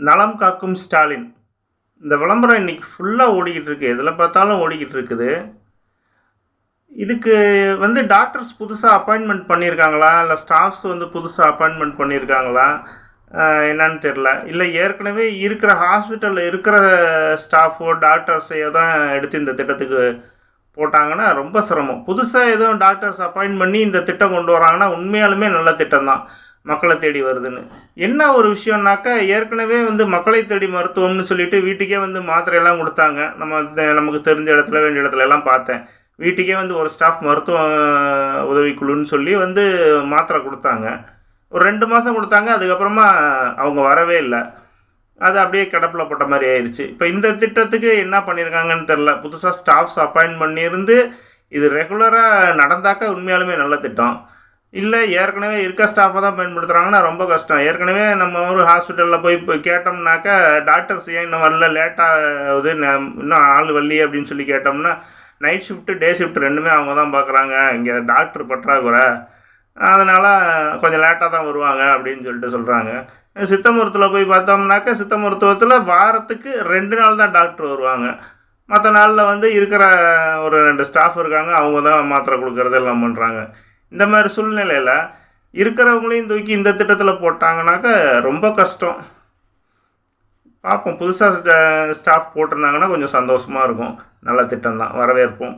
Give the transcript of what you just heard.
நலம் காக்கும் ஸ்டாலின். இந்த விளம்பரம் இன்றைக்கி ஃபுல்லாக ஓடிக்கிட்டு இருக்கு. எதில் பார்த்தாலும் ஓடிக்கிட்டு இருக்குது. இதுக்கு டாக்டர்ஸ் புதுசாக அப்பாயின்மெண்ட் பண்ணியிருக்காங்களா, இல்லை ஸ்டாஃப்ஸ் புதுசாக அப்பாயின்மெண்ட் பண்ணியிருக்காங்களா என்னன்னு தெரில. இல்லை ஏற்கனவே இருக்கிற ஹாஸ்பிட்டலில் இருக்கிற ஸ்டாஃபோ டாக்டர்ஸையோ தான் எடுத்து இந்த திட்டத்துக்கு போட்டாங்கன்னா ரொம்ப சிரமம். புதுசாக எதுவும் டாக்டர்ஸ் அப்பாயின்ட் பண்ணி இந்த திட்டம் கொண்டு வராங்கன்னா உண்மையாலுமே நல்ல திட்டம் தான், மக்களை தேடி வருதுன்னு. என்ன ஒரு விஷயம்னாக்கா, ஏற்கனவே மக்களை தேடி மருத்துவம்னு சொல்லிட்டு வீட்டுக்கே மாத்திரையெல்லாம் கொடுத்தாங்க. நமக்கு தெரிஞ்ச இடத்துல வேண்டிய இடத்துல எல்லாம் பார்த்தேன். வீட்டுக்கே ஒரு ஸ்டாஃப் மருத்துவ உதவிக்குழுன்னு சொல்லி மாத்திரை கொடுத்தாங்க. ஒரு 2 மாதம் கொடுத்தாங்க. அதுக்கப்புறமா அவங்க வரவே இல்லை. அது அப்படியே கிடப்பில் போட்ட மாதிரி ஆயிடுச்சு. இப்போ இந்த திட்டத்துக்கு என்ன பண்ணியிருக்காங்கன்னு தெரில. புதுசாக ஸ்டாஃப்ஸ் அப்பாயின்ட் பண்ணியிருந்து இது ரெகுலராக நடந்தாக்கா உண்மையாலுமே நல்ல திட்டம். இல்லை ஏற்கனவே இருக்க ஸ்டாஃபை தான் பயன்படுத்துகிறாங்கன்னா ரொம்ப கஷ்டம். ஏற்கனவே நம்ம ஒரு ஹாஸ்பிட்டலில் போய் கேட்டோம்னாக்கா, டாக்டர்ஸ் ஏன் இன்னும் வரல, லேட்டாகுது, இன்னும் ஆள் வரலையே அப்படின்னு சொல்லி கேட்டோம்னா, நைட் ஷிஃப்ட்டு டே ஷிஃப்ட் ரெண்டுமே அவங்க தான் பார்க்குறாங்க, இங்கே டாக்டர் பற்றாக்குறை, அதனால் கொஞ்சம் லேட்டாக தான் வருவாங்க அப்படின்னு சொல்லிட்டு சொல்கிறாங்க. சித்த மருத்துவத்தில் போய் பார்த்தோம்னாக்கா, சித்த மருத்துவத்தில் வாரத்துக்கு 2 நாள் தான் டாக்டர் வருவாங்க. மற்ற நாளில் இருக்கிற ஒரு 2 ஸ்டாஃப் இருக்காங்க, அவங்க தான் மாத்திரை கொடுக்குறது எல்லாம் பண்ணுறாங்க. இந்த மாதிரி சூழ்நிலையில் இருக்கிறவங்களையும் தூக்கி இந்த திட்டத்தில் போட்டாங்கனாக்கா ரொம்ப கஷ்டம். பார்ப்போம், புதுசாக ஸ்டாஃப் போட்டிருந்தாங்கன்னா கொஞ்சம் சந்தோஷமாக இருக்கும். நல்ல திட்டம் தான், வரவேற்போம்.